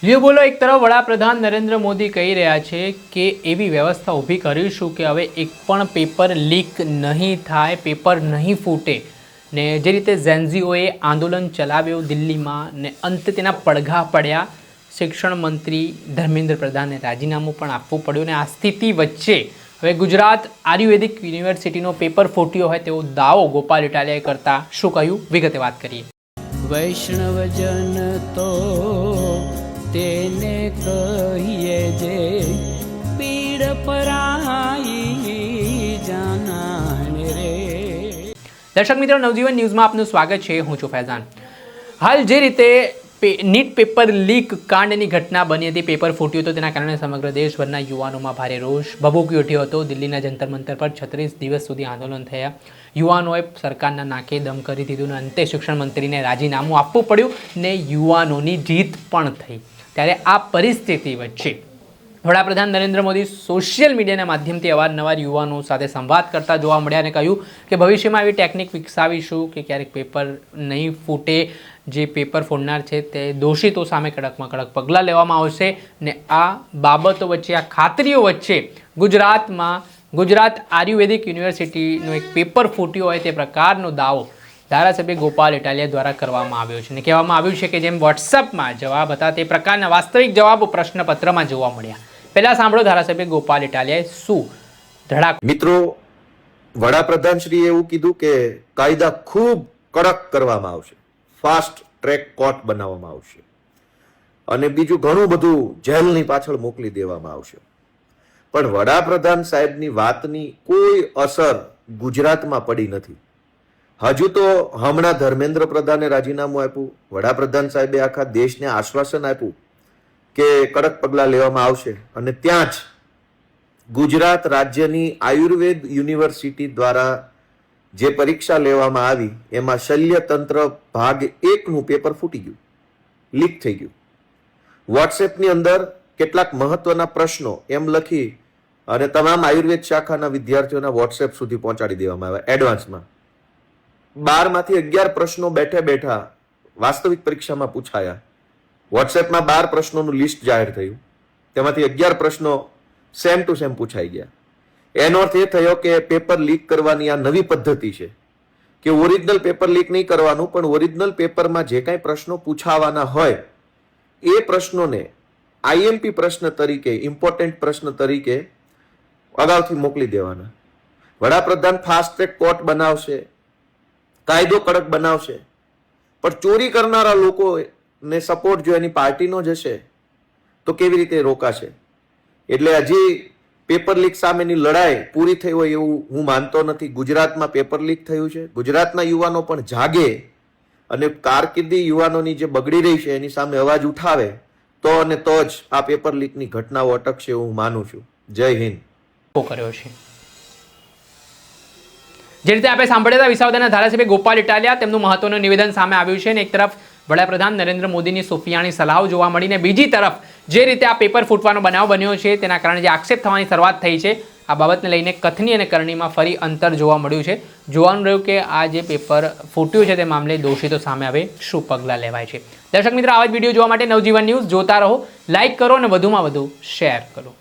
લ્યો બોલો એક તરફ વડાપ્રધાન નરેન્દ્ર મોદી કહી રહ્યા છે કે એવી વ્યવસ્થા ઊભી કરીશું કે હવે એક પણ પેપર લીક નહીં થાય, પેપર નહીં ફૂટે ને જે રીતે ઝેન્ઝીઓએ આંદોલન ચલાવ્યું દિલ્હીમાં ને અંતે તેના પડઘા પડ્યા, શિક્ષણ મંત્રી ધર્મેન્દ્ર પ્રધાને રાજીનામું પણ આપવું પડ્યું ને આ સ્થિતિ વચ્ચે હવે ગુજરાત આયુર્વેદિક યુનિવર્સિટીનો પેપર ફૂટ્યો હોય તેવો દાવો ગોપાલ ઇટાલિયાએ કરતા શું કહ્યું, વિગતે વાત કરીએ। વૈષ્ણવજન તો તેને કહીએ જે પીડ પરાઈ જાનાને રે। દર્શક મિત્રો, નવજીવન ન્યૂઝમાં આપનું સ્વાગત છે। હું છું ફૈઝાન। હાલ જે રીતે નીટ પેપર લીક કાંડની ઘટના બની હતી, પેપર ફૂટ્યું હતું, તેના કારણે સમગ્ર દેશભરના યુવાનોમાં ભારે રોષ ભભૂકી ઉઠ્યો હતો। દિલ્હીના જંતર મંતર પર 36 દિવસ સુધી આંદોલન થયા। યુવાનોએ સરકારના નાકે દમ કરી દીધું અને અંતે શિક્ષણ મંત્રીને રાજીનામું આપવું પડ્યું ને યુવાનોની જીત પણ થઈ। ત્યારે આ પરિસ્થિતિ વચ્ચે વડાપ્રધાન નરેન્દ્ર મોદી સોશિયલ મીડિયાના માધ્યમથી અવારનવાર યુવાનો સાથે સંવાદ કરતા જોવા મળ્યા અને કહ્યું કે ભવિષ્યમાં આવી ટેકનિક વિકસાવીશું કે ક્યારેક પેપર નહીં ફૂટે, જે પેપર ફોડનાર છે તે દોષિતો સામે કડકમાં કડક પગલાં લેવામાં આવશે ને આ બાબતો વચ્ચે, આ ખાતરીઓ વચ્ચે ગુજરાતમાં ગુજરાત આયુર્વેદિક યુનિવર્સિટીનો એક પેપર ફૂટ્યો હોય તે પ્રકારનો દાવો ધારાસભ્ય ગોપાલ ઇટાલિયા દ્વારા કરવામાં આવ્યો છે અને કહેવામાં આવ્યું છે કે જેમ વોટ્સઅપમાં જવાબ હતા તે પ્રકારના વાસ્તવિક જવાબો પ્રશ્નપત્રમાં જોવા મળ્યા। પહેલા સાંભળો ધારાસભ્ય ગોપાલ ઇટાલિયાએ શું ધડાક। મિત્રો, વડાપ્રધાન શ્રીએ એવું કીધું કે કાયદા ખૂબ કડક કરવામાં આવશે, ફાસ્ટ ટ્રેક કોર્ટ બનાવવામાં આવશે અને બીજું ઘણું બધું જેલની પાછળ મોકલી દેવામાં આવશે, પણ વડાપ્રધાન સાહેબની વાતની કોઈ અસર ગુજરાતમાં પડી નથી। હજુ તો હમણાં ધર્મેન્દ્ર પ્રધાને રાજીનામું આપ્યું, વડાપ્રધાન સાહેબે આખા દેશને આશ્વાસન આપ્યું કે કડક પગલાં લેવામાં આવશે અને ત્યાં જ ગુજરાત રાજ્યની આયુર્વેદ યુનિવર્સિટી દ્વારા જે પરીક્ષા લેવામાં આવી એમાં શલ્યતંત્ર ભાગ 1નું પેપર ફૂટી ગયું, લીક થઈ ગયું। વોટ્સએપની અંદર કેટલાક મહત્વના પ્રશ્નો એમ લખી અને તમામ આયુર્વેદ શાખાના વિદ્યાર્થીઓના વોટ્સએપ સુધી પહોંચાડી દેવામાં આવ્યા એડવાન્સમાં। 12માંથી 11 પ્રશ્નો બેઠા બેઠા વાસ્તવિક પરીક્ષામાં પૂછાયા। વોટ્સએપમાં 12 પ્રશ્નોનું લિસ્ટ જાહેર થયું, તેમાંથી 11 પ્રશ્નો સેમ ટુ સેમ પૂછાઈ ગયા। એનો અર્થ એ થયો કે પેપર લીક કરવાની આ નવી પદ્ધતિ છે કે ઓરિજિનલ પેપર લીક નહીં કરવાનું, પણ ઓરિજિનલ પેપરમાં જે કાંઈ પ્રશ્નો પૂછાવાના હોય એ પ્રશ્નોને આઈએમપી પ્રશ્ન તરીકે, ઇમ્પોર્ટન્ટ પ્રશ્ન તરીકે અગાઉથી મોકલી દેવાના। વડાપ્રધાન ફાસ્ટ ટ્રેક કોર્ટ બનાવશે, કાયદો કડક બનાવશે, પણ ચોરી કરનારા લોકોને સપોર્ટ જો એની પાર્ટીનો જ હશે તો કેવી રીતે રોકાશે? એટલે હજી પેપર લીક સામેની લડાઈ પૂરી થઈ હોય એવું હું માનતો નથી। ગુજરાતમાં પેપર લીક થયું છે, ગુજરાતના યુવાનો પણ જાગે અને કારકિર્દી યુવાનોની જે બગડી રહી છે એની સામે અવાજ ઉઠાવે તો અને તો જ આ પેપર લીકની ઘટનાઓ અટકશે એવું હું માનું છું। જય હિન્દ। કર્યો છે જે રીતે આપણે સાંભળ્યા હતા વિસાવદરના ધારાસભ્ય ગોપાલ ઇટાલિયા, તેમનું મહત્વનું નિવેદન સામે આવ્યું છે અને એક તરફ વડાપ્રધાન નરેન્દ્ર મોદીની સોફિયાની સલાહો જોવા મળીને બીજી તરફ જે રીતે આ પેપર ફૂટવાનો બનાવ બન્યો છે તેના કારણે જે આક્ષેપ થવાની શરૂઆત થઈ છે આ બાબતને લઈને કથની અને કરણીમાં ફરી અંતર જોવા મળ્યું છે। જોવાનું રહ્યું કે આ જે પેપર ફૂટ્યું છે તે મામલે દોષિતો સામે હવે શું પગલાં લેવાય છે। દર્શક મિત્રો, આવા જ વિડીયો જોવા માટે નવજીવન ન્યૂઝ જોતા રહો, લાઇક કરો અને વધુમાં વધુ શેર કરો।